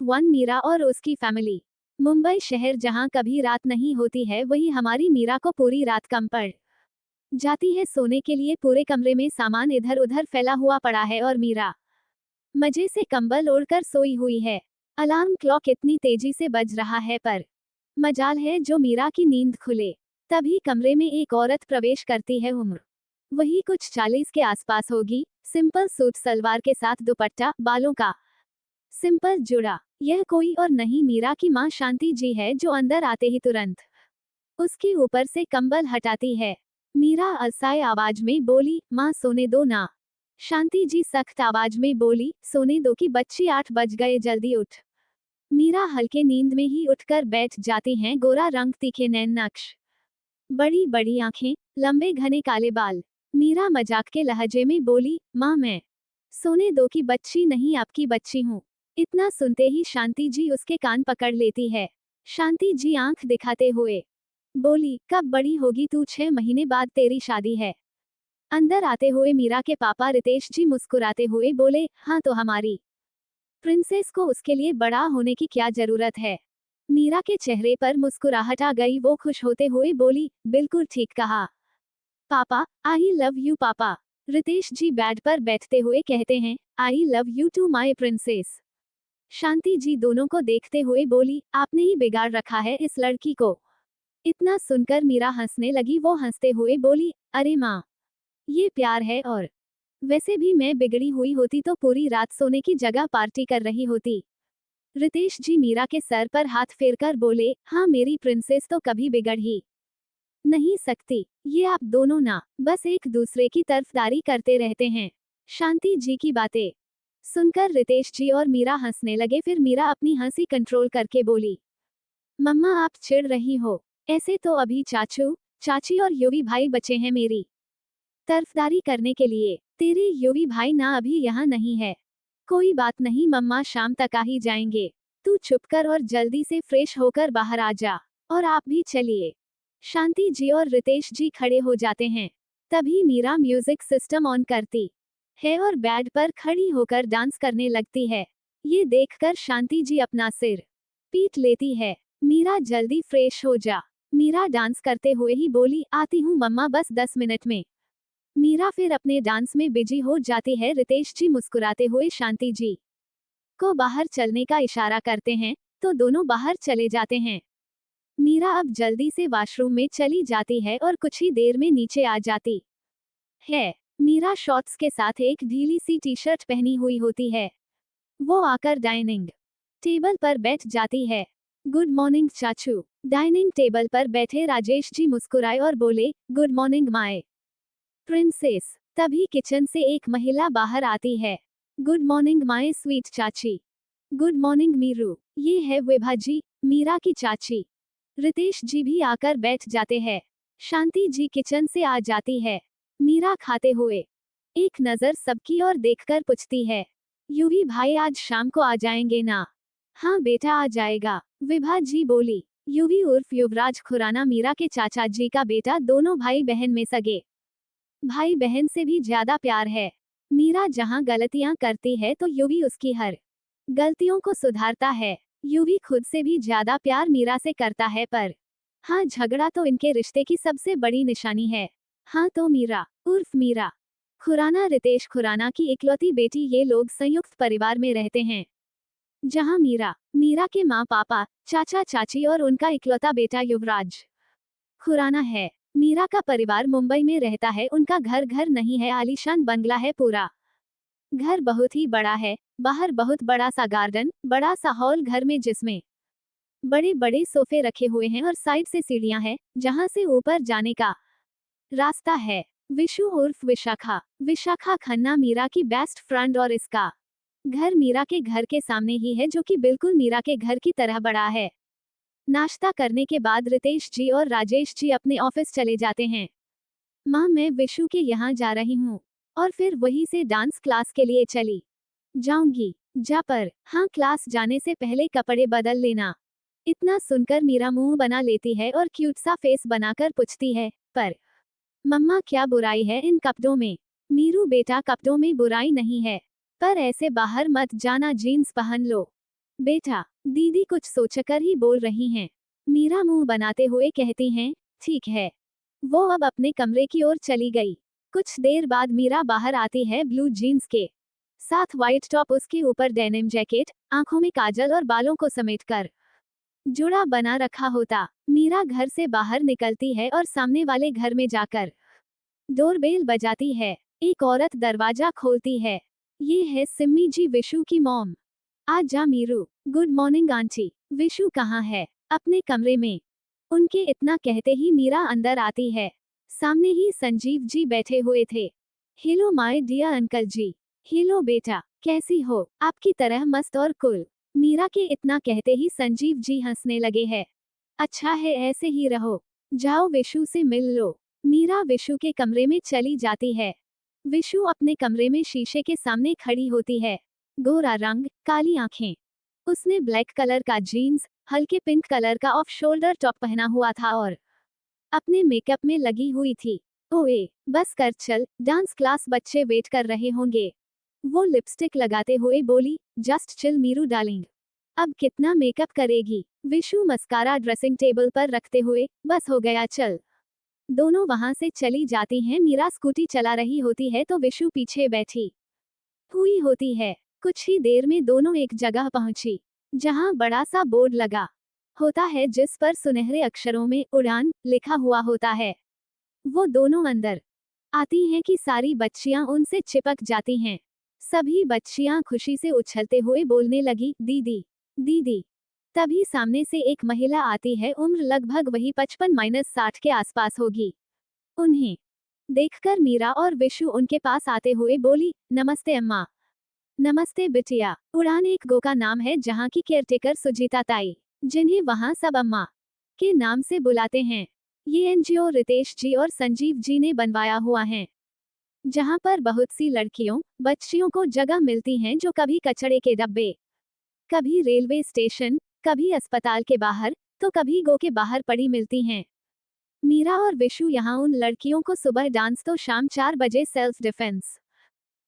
1 मीरा और उसकी फैमिली। मुंबई शहर जहां कभी रात नहीं होती है, वही हमारी मीरा को पूरी रात कम पड़ जाती है सोने के लिए। पूरे कमरे में सामान इधर उधर फैला हुआ पड़ा है और मीरा मजे से कंबल ओढ़कर सोई हुई है। अलार्म क्लॉक इतनी तेजी से बज रहा है, पर मजाल है जो मीरा की नींद खुले। तभी कमरे में एक औरत प्रवेश करती है। उम्र वही कुछ 40 के आसपास होगी। सिंपल सूट सलवार के साथ दुपट्टा, बालों का सिंपल जुड़ा। यह कोई और नहीं, मीरा की मां शांति जी है, जो अंदर आते ही तुरंत उसके ऊपर से कंबल हटाती है। मीरा असहाय आवाज में बोली, मां सोने दो ना। शांति जी सख्त आवाज में बोली, सोने दो कि बच्ची, 8 बज गए, जल्दी उठ। मीरा हल्के नींद में ही उठकर बैठ जाती हैं। गोरा रंग, तीखे नैन नक्श, बड़ी बड़ी आंखें, लंबे घने काले बाल। मीरा मजाक के लहजे में बोली, मां मैं सोने दो की बच्ची नहीं, आपकी बच्ची हूँ। इतना सुनते ही शांति जी उसके कान पकड़ लेती है। शांति जी आंख दिखाते हुए बोली, कब बड़ी होगी तू, 6 महीने बाद तेरी शादी है। अंदर आते हुए मीरा के पापा रितेश जी मुस्कुराते हुए बोले, हाँ तो हमारी प्रिंसेस को उसके लिए बड़ा होने की क्या जरूरत है। मीरा के चेहरे पर मुस्कुराहट आ गई। वो खुश होते हुए बोली, बिल्कुल ठीक कहा पापा, आई लव यू पापा। रितेश जी बेड पर बैठते हुए कहते हैं, I love you too my princess. Shanti ji दोनों को देखते हुए बोली, आपने ही बिगाड़ रखा है इस लड़की को। इतना सुनकर मीरा हंसने लगी। वो हंसते हुए बोली, अरे माँ, ये प्यार है, और वैसे भी मैं बिगड़ी हुई होती तो पूरी रात सोने की जगह पार्टी कर रही होती। रितेश जी मीरा के सर पर हाथ फेरकर बोले, हाँ मेरी प्रिंसेस तो कभी बिगड़ ही नहीं सकती। ये आप दोनों ना बस एक दूसरे की तरफदारी करते रहते हैं। शांति जी की बातें सुनकर रितेश जी और मीरा हंसने लगे। फिर मीरा अपनी हंसी कंट्रोल करके बोली, मम्मा आप चिढ़ रही हो। ऐसे तो अभी चाचू, चाची और युवी भाई बचे हैं मेरी तरफदारी करने के लिए। तेरे युवी भाई ना अभी यहाँ नहीं है। कोई बात नहीं मम्मा, शाम तक आ ही जाएंगे। तू चुप कर और जल्दी से फ्रेश होकर बाहर आ जा। और आप भी चलिए। शांति जी और रितेश जी खड़े हो जाते हैं। तभी मीरा म्यूजिक सिस्टम ऑन करती है और बेड पर खड़ी होकर डांस करने लगती है। ये देखकर शांति जी अपना सिर पीट लेती है। मीरा जल्दी फ्रेश हो जा। मीरा डांस करते हुए ही बोली, आती हूँ मम्मा, बस 10 मिनट में। मीरा फिर अपने डांस में बिजी हो जाती है। रितेश जी मुस्कुराते हुए शांति जी को बाहर चलने का इशारा करते हैं, तो दोनों बाहर चले जाते हैं। मीरा अब जल्दी से वॉशरूम में चली जाती है और कुछ ही देर में नीचे आ जाती है। मीरा शॉर्ट्स के साथ एक ढीली सी टी शर्ट पहनी हुई होती है। वो आकर डाइनिंग टेबल पर बैठ जाती है। गुड मॉर्निंग चाचू। डाइनिंग टेबल पर बैठे राजेश जी मुस्कुराए और बोले, गुड मॉर्निंग माए प्रिंसेस। तभी किचन से एक महिला बाहर आती है। गुड मॉर्निंग माय स्वीट चाची। Good morning Meeru. ये है विभा जी, मीरा की चाची। रितेश जी भी आकर बैठ जाते हैं। शांति जी किचन से आ जाती है। मीरा खाते हुए एक नजर सबकी ओर देखकर पूछती है, यूवी भाई आज शाम को आ जाएंगे ना। हाँ बेटा आ जाएगा, विभा जी बोली। यूवी उर्फ युवराज खुराना मीरा के चाचा जी का बेटा, दोनों भाई बहन में सगे भाई बहन से भी ज्यादा प्यार है। मीरा जहाँ गलतियां करती है तो यूवी उसकी हर गलतियों को सुधारता है। यूवी खुद से भी ज्यादा प्यार मीरा से करता है, पर हाँ झगड़ा तो इनके रिश्ते की सबसे बड़ी निशानी है। हाँ तो मीरा उर्फ मीरा खुराना रितेश खुराना की इकलौती बेटी। ये लोग संयुक्त परिवार में रहते हैं, जहाँ मीरा मीरा के माँ पापा, चाचा चाची और उनका इकलौता बेटा युवराज खुराना है। मीरा का परिवार मुंबई में रहता है। उनका घर घर नहीं है, आलीशान बंगला है। पूरा घर बहुत ही बड़ा है। बाहर बहुत बड़ा सा गार्डन, बड़ा सा हॉल घर में, जिसमें बड़े बड़े सोफे रखे हुए हैं और साइड से सीढ़ियां हैं, जहां से ऊपर जाने का रास्ता है। विशु उर्फ विशाखा विशाखा खन्ना मीरा की बेस्ट फ्रेंड, और इसका घर मीरा के घर के सामने ही है, जो कि बिल्कुल मीरा के घर की तरह बड़ा है। नाश्ता करने के बाद रितेश जी और राजेश जी अपने ऑफिस चले जाते हैं। माँ मैं विशु के यहाँ जा रही हूँ, और फिर वहीं से डांस क्लास के लिए चली जाऊंगी। जा, पर हाँ क्लास जाने से पहले कपड़े बदल लेना। इतना सुनकर मीरा मुंह बना लेती है और क्यूट सा फेस बनाकर पूछती है, पर मम्मा क्या बुराई है इन कपड़ों में। मीरू बेटा कपड़ों में बुराई नहीं है, पर ऐसे बाहर मत जाना, जीन्स पहन लो। बेटा, दीदी कुछ सोचकर ही बोल रही हैं। मीरा मुंह बनाते हुए कहती हैं, ठीक है। वो अब अपने कमरे की ओर चली गई। कुछ देर बाद मीरा बाहर आती है ब्लू जीन्स के साथ व्हाइट टॉप, उसके ऊपर डेनिम जैकेट, आंखों में काजल और बालों को समेटकर जुड़ा बना रखा होता। मीरा घर से बाहर निकलती है और सामने वाले घर में जाकर डोरबेल बजाती है। एक औरत दरवाजा खोलती है। ये है सिम्मी जी, विशु की मॉम। आज जा Meeru. Good morning aunty. Vishu कहाँ है? अपने कमरे में। उनके इतना कहते ही मीरा अंदर आती है। सामने ही संजीव जी बैठे हुए थे। Hello my dear uncle ji. Hello बेटा, कैसी हो? आपकी तरह मस्त और कुल। मीरा के इतना कहते ही संजीव जी हंसने लगे हैं। अच्छा है, ऐसे ही रहो। जाओ विशु से मिल लो। मीरा विशु के कमरे में चली जाती है। विशु अपने कमरे में शीशे के सामने खड़ी होती है। गोरा रंग, काली आंखें। उसने ब्लैक कलर का जीन्स, हल्के पिंक कलर का ऑफ शोल्डर टॉप पहना हुआ था और अपने मेकअप में लगी हुई थी। ओए, बस कर चल, डांस क्लास बच्चे वेट कर रहे होंगे। वो लिपस्टिक लगाते हुए बोली, जस्ट चिल मीरू डार्लिंग। अब कितना मेकअप करेगी? विशु मस्कारा ड्रेसिंग टेबल पर रखते हुए, बस हो गया चल। दोनों वहां से चली जाती हैं। मीरा स्कूटी चला रही होती है तो विशु पीछे बैठी हुई होती है। कुछ ही देर में दोनों एक जगह पहुंची जहां बड़ा सा बोर्ड लगा होता है जिस पर सुनहरे अक्षरों में उड़ान लिखा हुआ होता है। वो दोनों अंदर आती हैं कि सारी बच्चियां उनसे चिपक जाती हैं। सभी बच्चियां खुशी से उछलते हुए बोलने लगी, दीदी, दीदी। तभी सामने से एक महिला आती है। उम्र लगभग वही 55-60 के आसपास होगी। उन्हें देखकर मीरा और विशु उनके पास आते हुए बोली, नमस्ते अम्मा। नमस्ते बिटिया। उड़ान एक गो का नाम है जहाँ की केयरटेकर सुजीता ताई, जिन्हें वहाँ सब अम्मा के नाम से बुलाते हैं। ये एनजीओ रितेश जी और संजीव जी ने बनवाया हुआ है, जहाँ पर बहुत सी लड़कियों बच्चियों को जगह मिलती हैं जो कभी कचड़े के डब्बे, कभी रेलवे स्टेशन, कभी अस्पताल के बाहर, तो कभी गो के बाहर पड़ी मिलती हैं। मीरा और विशु यहाँ उन लड़कियों को सुबह डांस तो शाम 4 बजे सेल्फ डिफेंस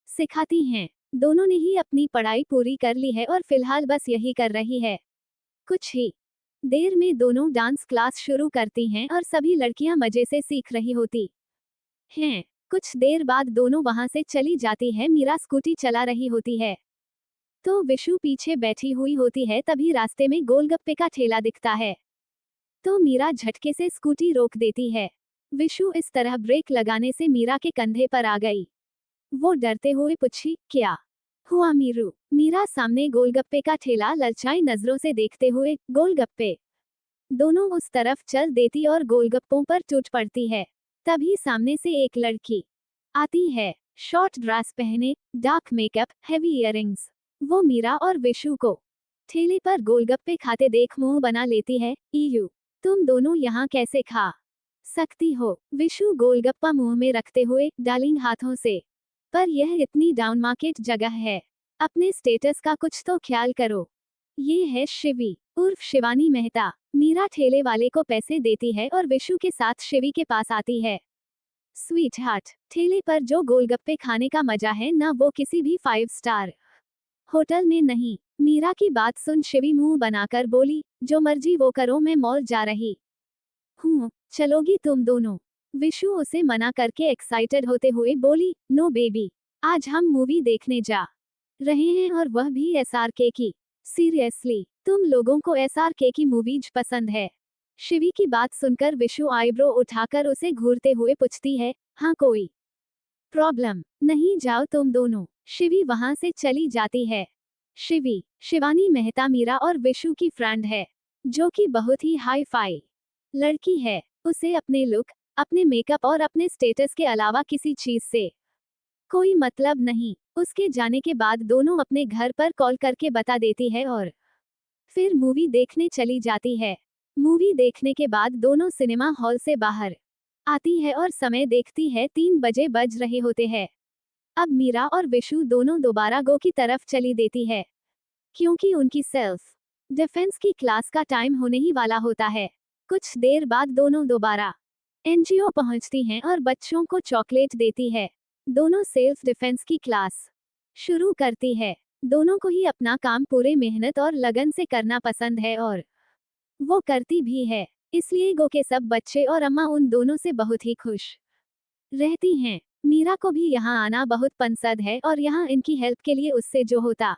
सिखाती हैं। दोनों ने ही अपनी पढ़ाई पूरी कर ली है और फिलहाल बस यही कर रही है। कुछ ही देर में दोनों डांस क्लास शुरू करती हैं और सभी लड़कियां मजे से सीख रही होती हैं। कुछ देर बाद दोनों वहां से चली जाती है। मीरा स्कूटी चला रही होती है तो विशु पीछे बैठी हुई होती है। तभी रास्ते में गोलगप्पे का ठेला दिखता है तो मीरा झटके से स्कूटी रोक देती है। विशु इस तरह ब्रेक लगाने से मीरा के कंधे पर आ गई। वो डरते हुए पूछी, क्या हुआ मीरू? मीरा सामने गोलगप्पे का ठेला ललचाई नजरों से देखते हुए, गोलगप्पे। दोनों उस तरफ चल देती और गोलगप्पों पर टूट पड़ती है। तभी सामने से एक लड़की आती है, शॉर्ट ड्रेस पहने, डार्क मेकअप, हेवी इयररिंग्स। वो मीरा और विशु को ठेले पर गोलगप्पे खाते देख मुंह बना लेती है। ईयू, तुम दोनों यहाँ कैसे खा सकती हो? विशु गोलगप्पा मुंह में रखते हुए, डार्लिंग हाथों से। पर यह इतनी डाउन मार्केट जगह है, अपने स्टेटस का कुछ तो ख्याल करो। ये है शिवी उर्फ शिवानी मेहता। मीरा ठेले वाले को पैसे देती है और विशु के साथ शिवी के पास आती है। स्वीट हार्ट, ठेले पर जो गोलगप्पे खाने का मजा है ना, वो किसी भी 5 स्टार होटल में नहीं। मीरा की बात सुन शिवी मुंह बनाकर बोली, जो मर्जी वो करो, मैं मॉल जा रही हूँ, चलोगी तुम दोनों? विशु उसे मना करके एक्साइटेड होते हुए बोली, नो बेबी, आज हम मूवी देखने जा रहे हैं और वह भी एसआरके की। सीरियसली, तुम लोगों को एसआरके की मूवीज पसंद है? शिवी की बात सुनकर विशु आईब्रो उठाकर उसे घूरते हुए पूछती है, हाँ कोई प्रॉब्लम नहीं, जाओ तुम दोनों। शिवी वहां से चली जाती है। शिवी, शिवानी मेहता मीरा और विशु की फ्रेंड है, जो कि बहुत ही हाई फाई लड़की है। उसे अपने लुक, अपने मेकअप और अपने स्टेटस के अलावा किसी चीज से कोई मतलब नहीं। उसके जाने के बाद दोनों अपने घर पर कॉल करके बता देती है और फिर मूवी देखने चली जाती है। मूवी देखने के बाद दोनों सिनेमा हॉल से बाहर आती है और समय देखती है 3 बजे बज रहे होते हैं। अब मीरा और विशु दोनों दोबारा गो की तरफ चली देती है, क्योंकि उनकी सेल्फ डिफेंस की क्लास का टाइम होने ही वाला होता है। कुछ देर बाद दोनों दोबारा एनजीओ पहुंचती हैं और बच्चों को चॉकलेट देती है। दोनों सेल्फ डिफेंस की क्लास शुरू करती है। दोनों को ही अपना काम पूरे मेहनत और लगन से करना पसंद है और वो करती भी है। इसलिए गो के सब बच्चे और अम्मा उन दोनों से बहुत ही खुश रहती हैं। मीरा को भी यहाँ आना बहुत पसंद है और यहाँ इनकी हेल्प के लिए उससे जो होता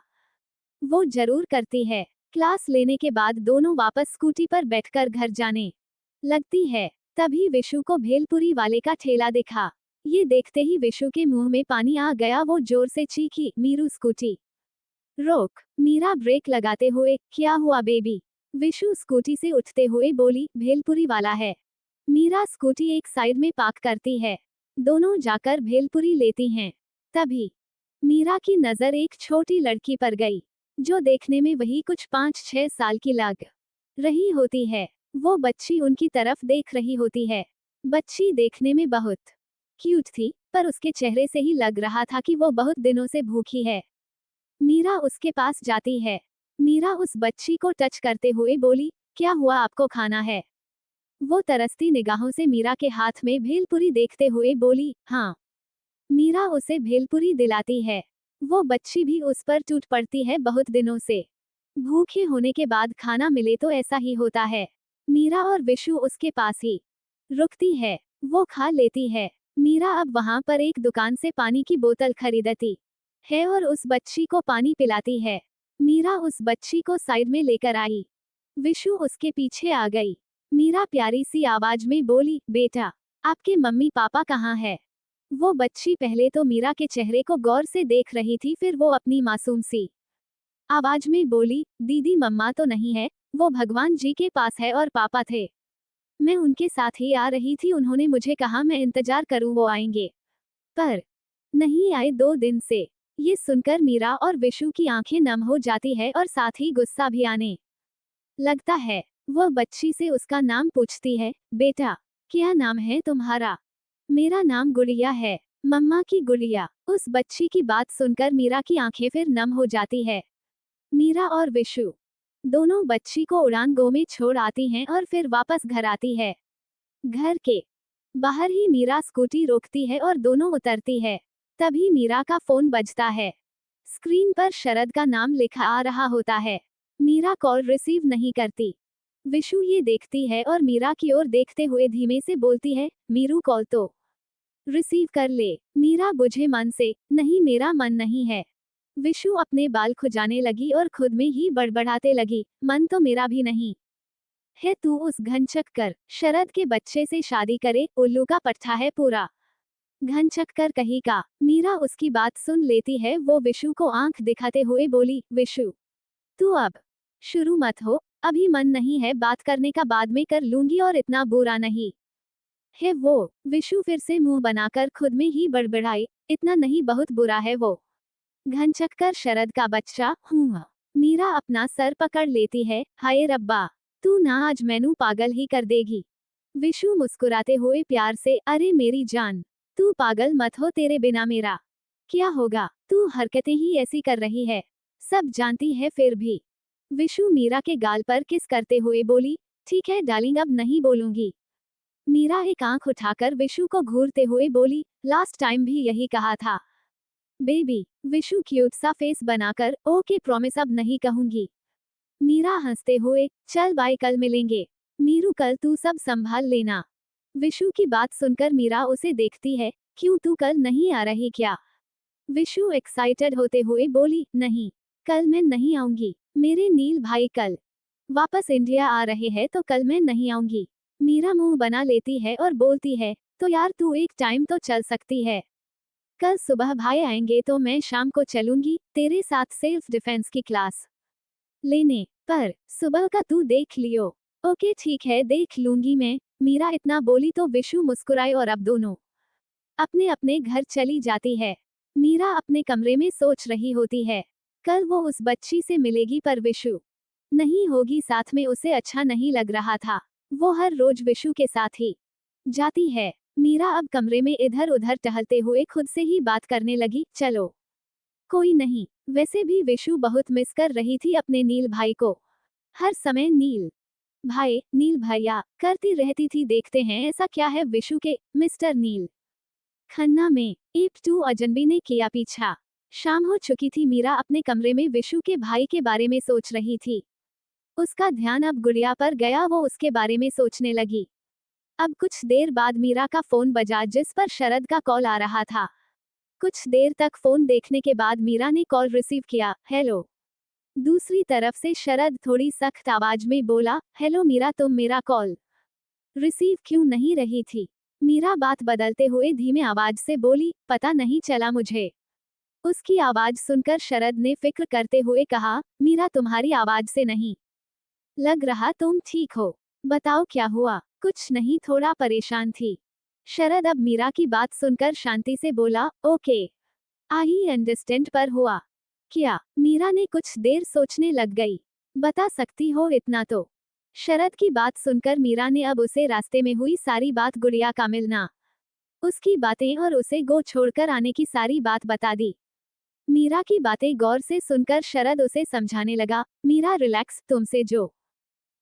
वो जरूर करती है। क्लास लेने के बाद दोनों वापस स्कूटी पर बैठकर घर जाने लगती है। तभी विशु को भेलपुरी वाले का ठेला दिखा। ये देखते ही विशु के मुंह में पानी आ गया। वो जोर से चीखी, मीरू स्कूटी रोक। मीरा ब्रेक लगाते हुए, क्या हुआ बेबी? विशु स्कूटी से उठते हुए बोली, भेलपुरी वाला है। मीरा स्कूटी एक साइड में पार्क करती है। दोनों जाकर भेलपुरी लेती हैं। तभी मीरा की नजर एक छोटी लड़की पर गई, जो देखने में वही कुछ 5-6 साल की लग रही होती है। वो बच्ची उनकी तरफ देख रही होती है। बच्ची देखने में बहुत क्यूट थी, पर उसके चेहरे से ही लग रहा था कि वो बहुत दिनों से भूखी है। मीरा उसके पास जाती है। मीरा उस बच्ची को टच करते हुए बोली, क्या हुआ, आपको खाना है? वो तरसती निगाहों से मीरा के हाथ में भेलपुरी देखते हुए बोली, हाँ। मीरा उसे भेलपुरी दिलाती है। वो बच्ची भी उस पर टूट पड़ती है। बहुत दिनों से भूखे होने के बाद खाना मिले तो ऐसा ही होता है। मीरा और विशु उसके पास ही रुकती है। वो खा लेती है। मीरा अब वहां पर एक दुकान से पानी की बोतल खरीदती है और उस बच्ची को पानी पिलाती है। मीरा उस बच्ची को साइड में लेकर आई। विशु उसके पीछे आ गई। मीरा प्यारी सी आवाज में बोली, बेटा, आपके मम्मी पापा कहाँ है? वो बच्ची पहले तो मीरा के चेहरे को गौर से देख रही थी, फिर वो अपनी मासूम सी आवाज में बोली, दीदी मम्मा तो नहीं है, वो भगवान जी के पास है और पापा थे। मैं उनके साथ ही आ रही थी, उन्होंने मुझे कहा मैं इंतजार करूं, वो आएंगे। पर नहीं आए 2 दिन से। ये सुनकर मीरा और विशु की आंखें नम हो जाती है और साथ ही गुस्सा भी आने लगता है। वह बच्ची से उसका नाम पूछती है, बेटा, क्या नाम है तुम्हारा? मेरा नाम गुड़िया है, मम्मा की गुड़िया। उस बच्ची की बात सुनकर मीरा की आंखें फिर नम हो जाती है। मीरा और विशु दोनों बच्ची को उड़ान में छोड़ आती हैं और फिर वापस घर आती है। घर के बाहर ही मीरा स्कूटी रोकती है और दोनों उतरती है। तभी मीरा का फोन बजता है। स्क्रीन पर शरद का नाम लिखा आ रहा होता है। मीरा कॉल रिसीव नहीं करती। विशु ये देखती है और मीरा की ओर देखते हुए धीमे से बोलती है, मीरू कॉल तो रिसीव कर ले। मीरा बुझे मन से, नहीं मेरा मन नहीं है। विशु अपने बाल खुजाने लगी और खुद में ही बड़बड़ाते लगी, मन तो मेरा भी नहीं है, तू उस घनचक्कर शरद के बच्चे से शादी करे, उल्लू का पट्टा है पूरा। घनचक्कर कहीं का। मीरा उसकी बात सुन लेती है। वो विशु को आंख दिखाते हुए बोली, विशु, तू अब शुरू मत हो, अभी मन नहीं है बात करने का, बाद में कर लूंगी और इतना बुरा नहीं है वो। विशु फिर से मुंह बनाकर खुद में ही बड़बड़ाई, इतना नहीं, बहुत बुरा है वो। घनचक्कर शरद का बच्चा हूँ। मीरा अपना सर पकड़ लेती है, हाय रब्बा, तू ना आज मैनू पागल ही कर देगी। विशु मुस्कुराते हुए प्यार से, अरे मेरी जान, तू पागल मत हो, तेरे बिना मेरा क्या होगा, तू हरकतें ही ऐसी कर रही है, सब जानती है फिर भी। विशु मीरा के गाल पर किस करते हुए बोली, ठीक है डार्लिंग, अब नहीं बोलूंगी। मीरा एक आंख उठाकर विशु को घूरते हुए बोली, लास्ट टाइम भी यही कहा था बेबी। विशु क्यूट सा फेस बनाकर, ओके प्रॉमिस अब नहीं कहूंगी। मीरा हंसते हुए, चल बाय, कल मिलेंगे। मीरू कल तू सब संभाल लेना। विशु की बात सुनकर मीरा उसे देखती है, क्यों तू कल नहीं आ रही क्या? विशु एक्साइटेड होते हुए बोली, नहीं, कल मैं नहीं आऊंगी। मेरे नील भाई कल वापस इंडिया आ रहे हैं तो कल मैं नहीं आऊंगी। मीरा मुंह बना लेती है और बोलती है, तो यार तू एक टाइम तो चल सकती है। कल सुबह भाई आएंगे तो मैं शाम को चलूंगी तेरे साथ सेल्फ डिफेंस की क्लास लेने, पर सुबह का तू देख लियो। ओके ठीक है, देख लूंगी मैं। मीरा इतना बोली तो विशु मुस्कुराए और अब दोनों अपने अपने घर चली जाती है। मीरा अपने कमरे में सोच रही होती है, कल वो उस बच्ची से मिलेगी पर विशु नहीं होगी साथ में, उसे अच्छा नहीं लग रहा था। वो हर रोज विशु के साथ ही जाती है। मीरा अब कमरे में इधर उधर टहलते हुए खुद से ही बात करने लगी, चलो कोई नहीं, वैसे भी विशु बहुत मिस कर रही थी अपने नील भाई को। हर समय नील भाई नील भैया करती रहती थी, देखते हैं ऐसा क्या है विशु के मिस्टर नील खन्ना में। Ep2 अजनबी ने किया पीछा। शाम हो चुकी थी। मीरा अपने कमरे में विशु के भाई के बारे में सोच रही थी। उसका ध्यान अब गुड़िया पर गया, वो उसके बारे में सोचने लगी। अब कुछ देर बाद मीरा का फोन बजा, जिस पर शरद का कॉल आ रहा था। कुछ देर तक फोन देखने के बाद मीरा ने कॉल रिसीव किया। हेलो। दूसरी तरफ से शरद थोड़ी सख्त आवाज में बोला, हेलो मीरा, तुम मेरा कॉल रिसीव क्यों नहीं रही थी? मीरा बात बदलते हुए धीमे आवाज से बोली, पता नहीं चला मुझे। उसकी आवाज सुनकर शरद ने फिक्र करते हुए कहा, मीरा तुम्हारी आवाज से नहीं लग रहा तुम ठीक हो। बताओ क्या हुआ? कुछ नहीं, थोड़ा परेशान थी। शरद अब मीरा की बात सुनकर शांति से बोला, ओके आई अंडरस्टैंड, पर हुआ क्या? मीरा ने कुछ देर सोचने लग गई। बता सकती हो इतना तो? शरद की बात सुनकर मीरा ने अब उसे रास्ते में हुई सारी बात, गुड़िया का मिलना, उसकी बातें और उसे गो छोड़कर आने की सारी बात बता दी। मीरा की बातें गौर से सुनकर शरद उसे समझाने लगा, मीरा रिलैक्स, तुमसे जो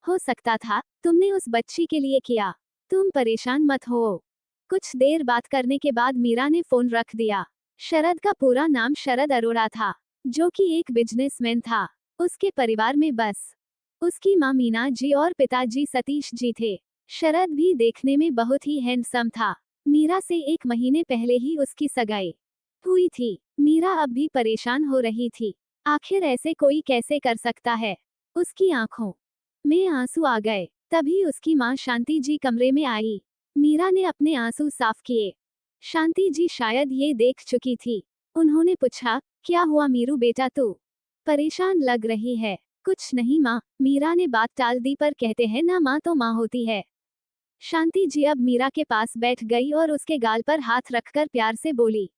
हो सकता था तुमने उस बच्ची के लिए किया, तुम परेशान मत हो। कुछ देर बात करने के बाद मीरा ने फोन रख दिया। शरद का पूरा नाम शरद अरोड़ा था, जो कि एक बिजनेसमैन था। उसके परिवार में बस उसकी मां मीना जी और पिताजी सतीश जी थे। शरद भी देखने में बहुत ही हैंडसम था। मीरा से 1 महीने पहले ही उसकी सगाई हुई थी। मीरा अब भी परेशान हो रही थी। आखिर ऐसे कोई कैसे कर सकता है? उसकी आंखों में आंसू आ गए। तभी उसकी मां शांति जी कमरे में आई। मीरा ने अपने आंसू साफ किए। शांति जी शायद ये देख चुकी थी। उन्होंने पूछा, क्या हुआ मीरू बेटा, तू परेशान लग रही है? कुछ नहीं माँ, मीरा ने बात टाल दी, पर कहते हैं ना, माँ तो माँ होती है। शांति जी अब मीरा के पास बैठ गई और उसके गाल पर हाथ रखकर प्यार से बोली,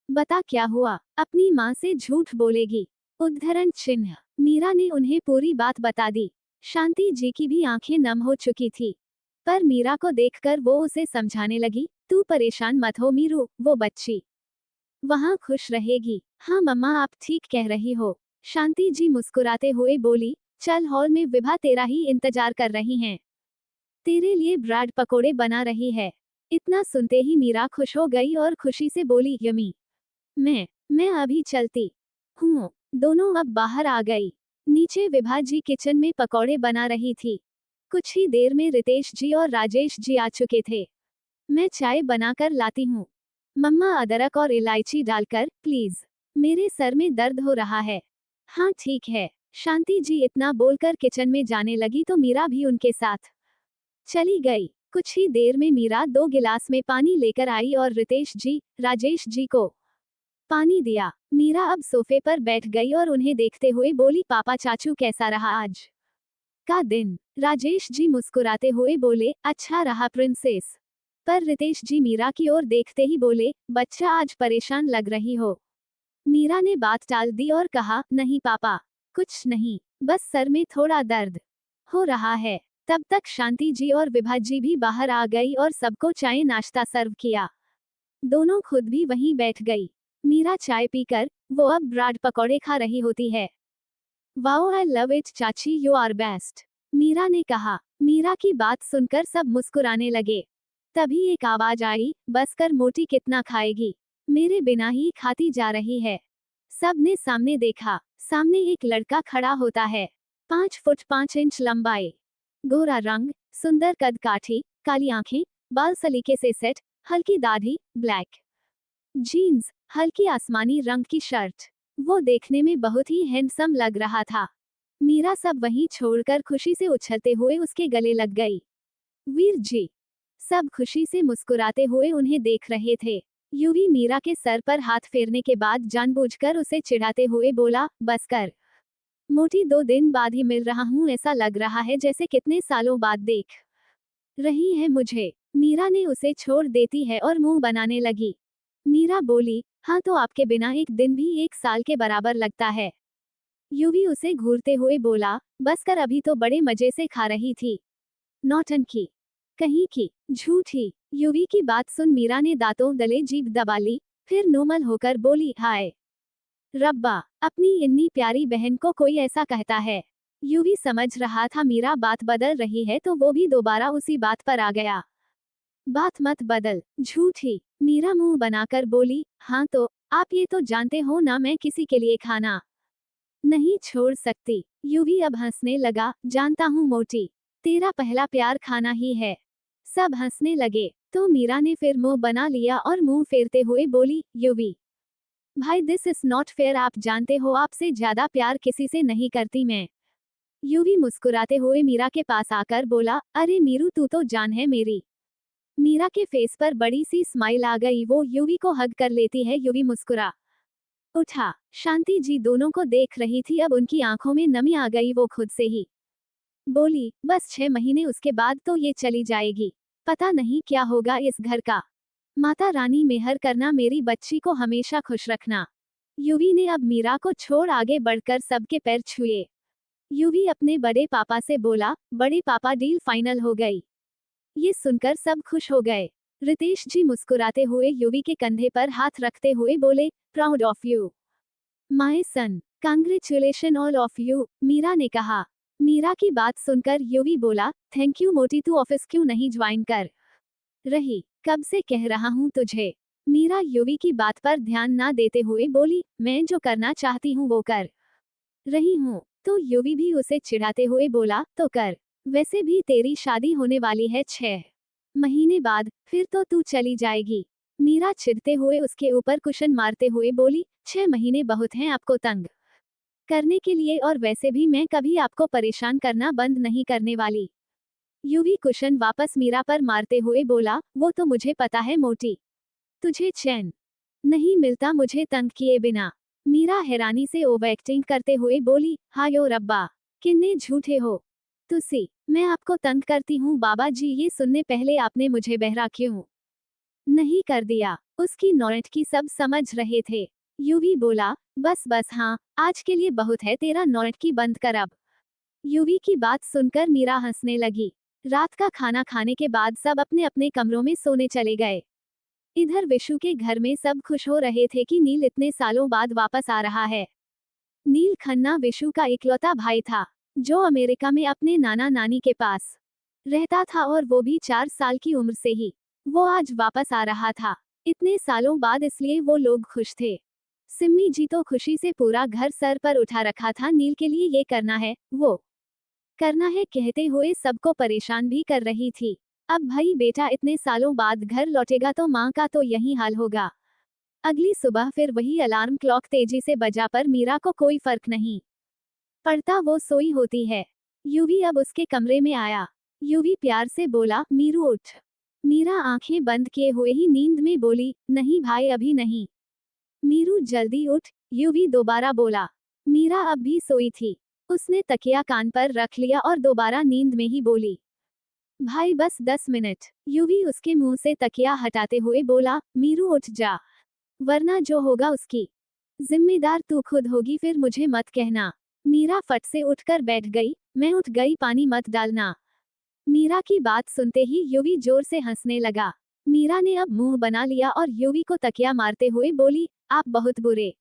बता क्या हुआ? अपनी माँ से झूठ बोलेगी? उद्धरण चिन्ह। मीरा ने उन्हें पूरी बात बता दी। शांति जी की भी आंखें नम हो चुकी थी, पर मीरा को देखकर वो उसे समझाने लगी, तू परेशान मत हो मीरू, वो बच्ची वहाँ खुश रहेगी। हाँ मम्मा, आप ठीक कह रही हो। शांति जी मुस्कुराते हुए बोली, चल हॉल में, विभा तेरा ही इंतजार कर रही हैं। तेरे लिए ब्रेड पकोड़े बना रही है। इतना सुनते ही मीरा खुश हो गई और खुशी से बोली, यमी, मैं अभी चलती हूँ। दोनों अब बाहर आ गई। नीचे विभा जी किचन में पकौड़े बना रही थी। कुछ ही देर में रितेश जी और राजेश जी आ चुके थे। मैं चाय बनाकर लाती हूँ। मम्मा, अदरक और इलायची डालकर प्लीज, मेरे सर में दर्द हो रहा है। हाँ ठीक है। शांति जी इतना बोलकर किचन में जाने लगी तो मीरा भी उनके साथ चली गई। कुछ ही देर में मीरा 2 गिलास में पानी लेकर आई और रितेश जी, राजेश जी को पानी दिया। मीरा अब सोफे पर बैठ गई और उन्हें देखते हुए बोली, पापा चाचू, कैसा रहा आज का दिन? राजेश जी मुस्कुराते हुए बोले, अच्छा रहा प्रिंसेस। पर रितेश जी मीरा की ओर देखते ही बोले, बच्चा आज परेशान लग रही हो। मीरा ने बात टाल दी और कहा, नहीं पापा, कुछ नहीं, बस सर में थोड़ा दर्द हो रहा है। तब तक शांति जी और विभा जी भी बाहर आ गई और सबको चाय नाश्ता सर्व किया। दोनों खुद भी वहीं बैठ गई। मीरा चाय पीकर, वो अब ब्रेड पकौड़े खा रही होती है। वाओ, आई लव इट चाची, यू आर बेस्ट, मीरा ने कहा। मीरा की बात सुनकर सब मुस्कुराने लगे। तभी एक आवाज आई, बस कर मोटी, कितना खाएगी, मेरे बिना ही खाती जा रही है। सब ने सामने देखा। सामने एक लड़का खड़ा होता है। 5 फुट 5 इंच लंबाई, गोरा रंग, सुंदर कद काठी, काली आंखें, बाल सलीके से सेट, हल्की दाढ़ी, ब्लैक जीन्स, हल्की आसमानी रंग की शर्ट। वो देखने में बहुत ही हैंडसम लग रहा था। मीरा सब वहीं छोड़कर खुशी से उछलते हुए उसके गले लग गई। वीर जी, सब खुशी से मुस्कुराते हुए उन्हें देख रहे थे। यूवी मीरा के सर पर हाथ फेरने के बाद जानबूझकर उसे चिढ़ाते हुए बोला, बस कर मोटी, 2 दिन बाद ही मिल रहा हूँ, ऐसा लग रहा है जैसे कितने सालों बाद देख रही है मुझे। मीरा ने उसे छोड़ देती है और मुंह बनाने लगी। मीरा बोली, हाँ तो आपके बिना एक दिन भी 1 साल के बराबर लगता है। यूवी उसे घूरते हुए बोला, बस कर, अभी तो बड़े मजे से खा रही थी। नौटंकी कहीं की, झूठी। यूवी की बात सुन मीरा ने दांतों गले जीभ दबा ली, फिर नोमल होकर बोली, हाय रब्बा, अपनी इतनी प्यारी बहन को कोई ऐसा कहता है। यूवी समझ रहा था मीरा बात बदल रही है तो वो भी दोबारा उसी बात पर आ गया। बात मत बदल, झूठी। मीरा मुंह बनाकर बोली, हाँ तो आप ये तो जानते हो ना मैं किसी के लिए खाना नहीं छोड़ सकती। युवी अब हंसने लगा, जानता हूँ मोटी, तेरा पहला प्यार खाना ही है। सब हंसने लगे, तो मीरा ने फिर मुंह बना लिया और मुंह फेरते हुए बोली, युवी भाई दिस इज नॉट फेयर, आप जानते हो आपसे ज्यादा प्यार किसी से नहीं करती मैं। युवी मुस्कुराते हुए मीरा के पास आकर बोला, अरे मीरू तू तो जान है मेरी। मीरा के फेस पर बड़ी सी स्माइल आ गई, वो युवी को हग कर लेती है। युवी मुस्कुरा उठा। शांति जी दोनों को देख रही थी, अब उनकी आंखों में नमी आ गई। वो खुद से ही बोली, बस 6 महीने उसके बाद तो ये चली जाएगी, पता नहीं क्या होगा इस घर का। माता रानी मेहर करना, मेरी बच्ची को हमेशा खुश रखना। युवी ने अब मीरा को छोड़ आगे बढ़कर सबके पैर छुए। युवी अपने बड़े पापा से बोला, बड़े पापा डील फाइनल हो गई। ये सुनकर सब खुश हो गए। रितेश जी मुस्कुराते हुए युवी के कंधे पर हाथ रखते हुए बोले, proud of you my son, congratulation all of you, Meera ने कहा। मीरा की बात सुनकर युवी बोला, थैंक यू मोटी, तू ऑफिस क्यों नहीं ज्वाइन कर रही, कब से कह रहा हूँ तुझे। मीरा युवी की बात पर ध्यान ना देते हुए बोली, मैं जो करना चाहती हूँ वो कर रही हूँ। तो युवी भी उसे चिढ़ाते हुए बोला, तो कर, वैसे भी तेरी शादी होने वाली है 6 महीने बाद, फिर तो तू चली जाएगी। मीरा चिढ़ते हुए उसके ऊपर कुशन मारते हुए बोली, 6 महीने बहुत हैं आपको तंग करने के लिए, और वैसे भी मैं कभी आपको परेशान करना बंद नहीं करने वाली। युवी कुशन वापस मीरा पर मारते हुए बोला, वो तो मुझे पता है मोटी, तुझे चैन नहीं मिलता मुझे तंग किए बिना। मीरा हैरानी से ओवर एक्टिंग करते हुए बोली, हायो रब्बा, कितने झूठे हो तुसी, मैं आपको तंग करती हूँ बाबा जी, ये सुनने पहले आपने मुझे बहरा क्यों नहीं कर दिया। उसकी नौटंकी सब समझ रहे थे। युवी बोला, बस बस हाँ, आज के लिए बहुत है, तेरा नौटंकी बंद कर अब। युवी की बात सुनकर मीरा हंसने लगी। रात का खाना खाने के बाद सब अपने अपने कमरों में सोने चले गए। इधर विशु के घर में सब खुश हो रहे थे कि नील इतने सालों बाद वापस आ रहा है। नील खन्ना विशु का इकलौता भाई था, जो अमेरिका में अपने नाना नानी के पास रहता था, और वो भी 4 साल की उम्र से ही। वो आज वापस आ रहा था, इतने सालों बाद, इसलिए वो लोग खुश थे। सिम्मी जी तो खुशी से पूरा घर सर पर उठा रखा था, नील के लिए ये करना है, वो करना है कहते हुए सबको परेशान भी कर रही थी। अब भाई बेटा इतने सालों बाद घर लौटेगा तो माँ का तो यही हाल होगा। अगली सुबह फिर वही अलार्म क्लॉक तेजी से बजा, पर मीरा को कोई फर्क नहीं पड़ता, वो सोई होती है। युवी अब उसके कमरे में आया। युवी प्यार से बोला, मीरू उठ। मीरा आंखें बंद किए हुए ही नींद में बोली, नहीं भाई अभी नहीं। मीरू जल्दी उठ, युवी दोबारा बोला। मीरा अब भी सोई थी। उसने तकिया कान पर रख लिया और दोबारा नींद में ही बोली, भाई बस 10 मिनट। युवी उसके मुंह से तकिया हटाते हुए बोला, मीरू उठ जा, वरना जो होगा उसकी जिम्मेदार तू खुद होगी, फिर मुझे मत कहना। मीरा फट से उठकर बैठ गई, मैं उठ गई, पानी मत डालना। मीरा की बात सुनते ही युवी जोर से हंसने लगा। मीरा ने अब मुंह बना लिया और युवी को तकिया मारते हुए बोली, आप बहुत बुरे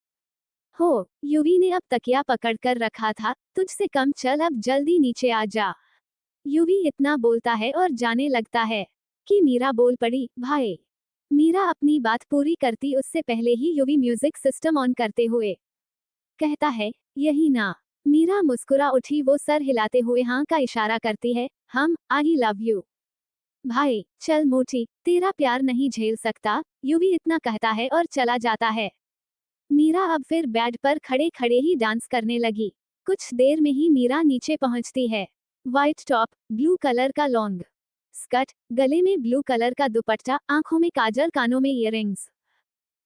हो। युवी ने अब तकिया पकड़कर रखा था, तुझसे कम, चल अब जल्दी नीचे आ जा। युवी इतना बोलता है और जाने लगता है कि मीरा बोल पड़ी, भाई। मीरा अपनी बात पूरी करती उससे पहले ही युवी म्यूजिक सिस्टम ऑन करते हुए कहता है, यही ना। मीरा मुस्कुरा उठी, वो सर हिलाते हुए हाँ का इशारा करती है, हम आई लव यू भाई, चल मोटी, तेरा प्यार नहीं झेल सकता। युवी इतना कहता है और चला जाता है। मीरा अब फिर बेड पर खड़े खड़े ही डांस करने लगी। कुछ देर में ही मीरा नीचे पहुंचती है। व्हाइट टॉप, ब्लू कलर का लॉन्ग स्कर्ट, गले में ब्लू कलर का दुपट्टा, आंखों में काजल, कानों में इयररिंग्स,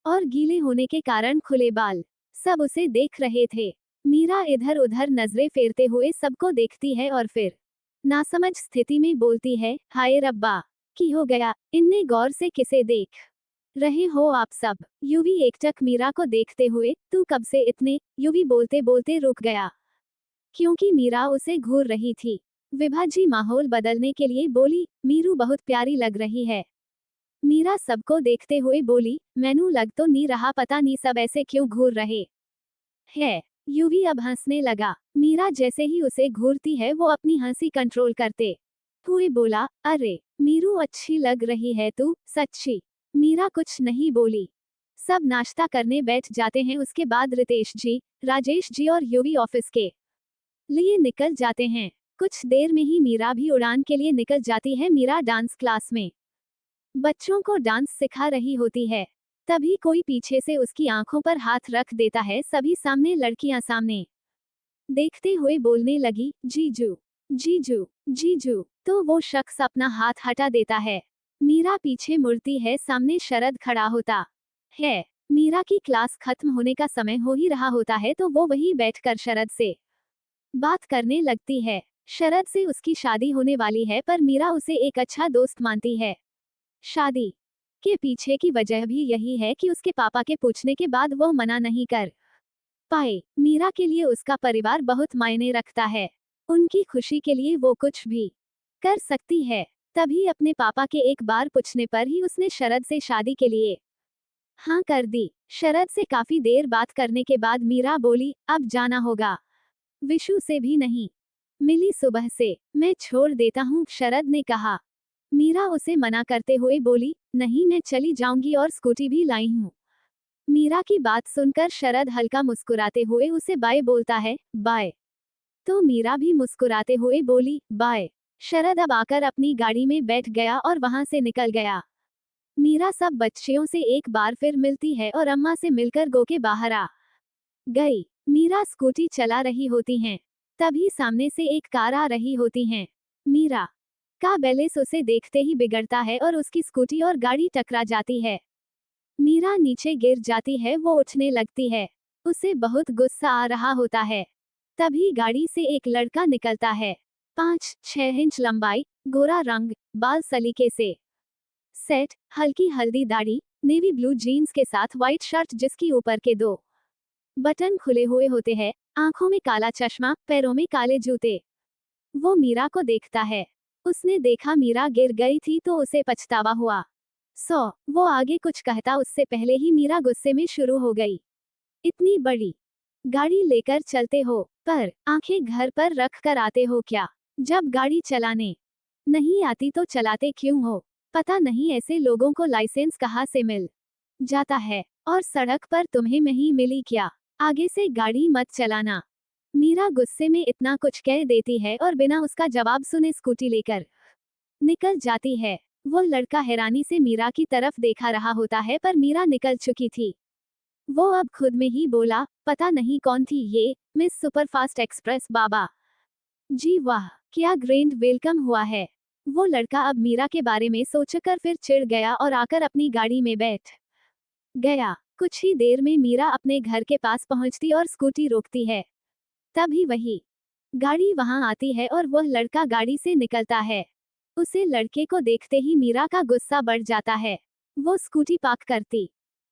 और गीले होने के कारण खुले बाल। सब उसे देख रहे थे। मीरा इधर उधर नजरें फेरते हुए सबको देखती है और फिर नासमझ स्थिति में बोलती है, हाय रब्बा, की हो गया, इनने गौर से किसे देख रहे हो आप सब। युवी एकटक मीरा को देखते हुए, तू कब से इतने, युवी बोलते बोलते रुक गया, क्योंकि मीरा उसे घूर रही थी। विभा जी माहौल बदलने के लिए बोली, मीरू बहुत प्यारी लग रही है। मीरा सबको देखते हुए बोली, मैनू लग तो नहीं रहा, पता नहीं सब ऐसे क्यों घूर रहे है। युवी अब हंसने लगा। मीरा जैसे ही उसे घूरती है वो अपनी हंसी कंट्रोल करते हुए बोला, अरे मीरू अच्छी लग रही है तू, सच्ची। मीरा कुछ नहीं बोली। सब नाश्ता करने बैठ जाते हैं। उसके बाद रितेश जी, राजेश जी और युवी ऑफिस के लिए निकल जाते हैं। कुछ देर में ही मीरा भी उड़ान के लिए निकल जाती है। मीरा डांस क्लास में बच्चों को डांस सिखा रही होती है। तभी कोई पीछे से उसकी आंखों पर हाथ रख देता है। सभी सामने, लड़कियां सामने देखते हुए बोलने लगी, जीजू जीजू जीजू। तो वो शख्स अपना हाथ हटा देता है। मीरा पीछे मुड़ती है। सामने शरद खड़ा होता है। मीरा की क्लास खत्म होने का समय हो ही रहा होता है तो वो वहीं बैठकर शरद से बात करने लगती है। शरद से उसकी शादी होने वाली है पर मीरा उसे एक अच्छा दोस्त मानती है। शादी के पीछे की वजह भी यही है कि उसके पापा के पूछने के बाद वो मना नहीं कर पाए। मीरा के लिए उसका परिवार बहुत मायने रखता है। उनकी खुशी के लिए वो कुछ भी कर सकती है। तभी अपने पापा के एक बार पूछने पर ही उसने शरद से शादी के लिए हाँ कर दी। शरद से काफी देर बात करने के बाद मीरा बोली, अब जाना होगा। विशु से भी नहीं मिली सुबह से, मैं छोड़ देता हूँ, शरद ने कहा। मीरा उसे मना करते हुए बोली, नहीं मैं चली जाऊंगी और स्कूटी भी लाई हूँ। मीरा की बात सुनकर शरद हल्का मुस्कुराते हुए उसे बाय बोलता है। बाय। तो मीरा भी मुस्कुराते हुए बोली, बाय। शरद अब आकर अपनी गाड़ी में बैठ गया और वहां से निकल गया। मीरा सब बच्चियों से एक बार फिर मिलती है और अम्मा से मिलकर गो के बाहर आ गई। मीरा स्कूटी चला रही होती हैं। तभी सामने से एक कार आ रही होती है। मीरा का बैलेंस उसे देखते ही बिगड़ता है और उसकी स्कूटी और गाड़ी टकरा जाती है। मीरा नीचे गिर जाती है। वो उठने लगती है। उसे बहुत गुस्सा आ रहा होता है। तभी गाड़ी से एक लड़का निकलता है। 5-6 इंच लंबाई, गोरा रंग, बाल सलीके से सेट, हल्की हल्दी दाढ़ी, नेवी ब्लू जीन्स के साथ व्हाइट शर्ट जिसकी ऊपर के 2 बटन खुले हुए होते हैं, आंखों में काला चश्मा, पैरों में काले जूते। वो मीरा को देखता है। उसने देखा मीरा गिर गई थी तो उसे पछतावा हुआ। वो आगे कुछ कहता उससे पहले ही मीरा गुस्से में शुरू हो गई। इतनी बड़ी गाड़ी लेकर चलते हो, पर आंखें घर पर रख कर आते हो क्या? जब गाड़ी चलाने नहीं आती तो चलाते क्यों हो? पता नहीं ऐसे लोगों को लाइसेंस कहाँ से मिल जाता है, और सड़क पर तुम्हें नहीं मिली क्या? आगे से गाड़ी मत चलाना। मीरा गुस्से में इतना कुछ कह देती है और बिना उसका जवाब सुने स्कूटी लेकर निकल जाती है। वो लड़का हैरानी से मीरा की तरफ देखा रहा होता है पर मीरा निकल चुकी थी। वो अब खुद में ही बोला, पता नहीं कौन थी ये, मिस सुपरफास्ट एक्सप्रेस बाबा जी, वाह क्या ग्रैंड वेलकम हुआ है। वो लड़का अब मीरा के बारे में सोचकर फिर चिढ़ गया और आकर अपनी गाड़ी में बैठ गया। कुछ ही देर में मीरा अपने घर के पास पहुंचती और स्कूटी रोकती है। तभी वही गाड़ी वहां आती है और वह लड़का गाड़ी से निकलता है। उसे लड़के को देखते ही मीरा का गुस्सा बढ़ जाता है। वो स्कूटी पार्क करती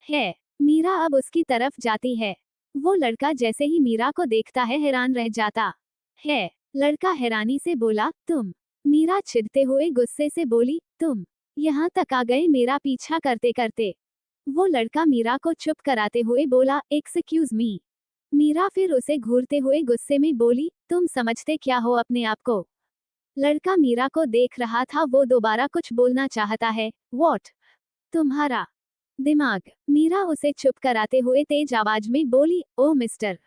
है। मीरा अब उसकी तरफ जाती है। वो लड़का जैसे ही मीरा को देखता है हैरान रह जाता है। लड़का हैरानी से बोला, तुम? मीरा चिढ़ते हुए गुस्से से बोली, तुम यहाँ तक आ गए मेरा पीछा करते करते? वो लड़का मीरा को चुप कराते हुए बोला, एक्सक्यूज मी। मीरा फिर उसे घूरते हुए गुस्से में बोली, तुम समझते क्या हो अपने आप को? लड़का मीरा को देख रहा था। वो दोबारा कुछ बोलना चाहता है। व्हाट? तुम्हारा दिमाग? मीरा उसे चुप कराते हुए तेज आवाज में बोली, ओ मिस्टर,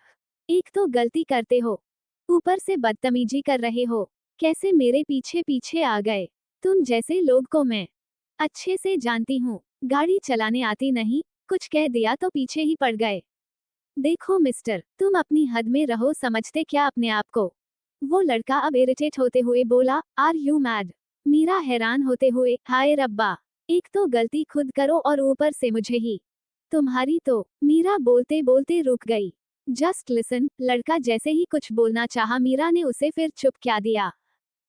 एक तो गलती करते हो, ऊपर से बदतमीजी कर रहे हो। कैसे मेरे पीछे पीछे आ गए? तुम जैसे लोग को मैं अच्छे से जानती हूँ। गाड़ी चलाने आती नहीं, कुछ कह दिया तो पीछे ही पड़ गए। देखो मिस्टर, तुम अपनी हद में रहो, समझते क्या अपने आप को? वो लड़का अब इरिटेट होते हुए बोला, आर यू मैड? मीरा हैरान होते हुए, हाय रब्बा, एक तो गलती खुद करो और ऊपर से मुझे ही तुम्हारी तो। मीरा बोलते बोलते रुक गई। जस्ट लिसन, लड़का जैसे ही कुछ बोलना चाहा मीरा ने उसे फिर चुप क्या दिया।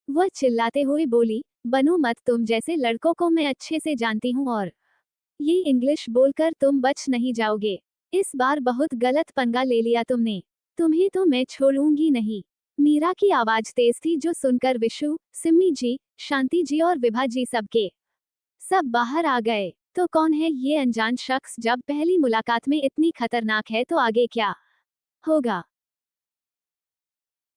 वह चिल्लाते हुए बोली, बनो मत, तुम जैसे लड़कों को मैं अच्छे से जानती हूँ और ये इंग्लिश बोलकर तुम बच नहीं जाओगे। इस बार बहुत गलत पंगा ले लिया तुमने। तुम्हें तो मैं छोड़ूंगी नहीं। मीरा की आवाज तेज थी जो सुनकर विशु, सिम्मी जी, शांति जी और विभा जी सब बाहर आ गए। तो कौन है ये अनजान शख्स? जब पहली मुलाकात में इतनी खतरनाक है तो आगे क्या होगा?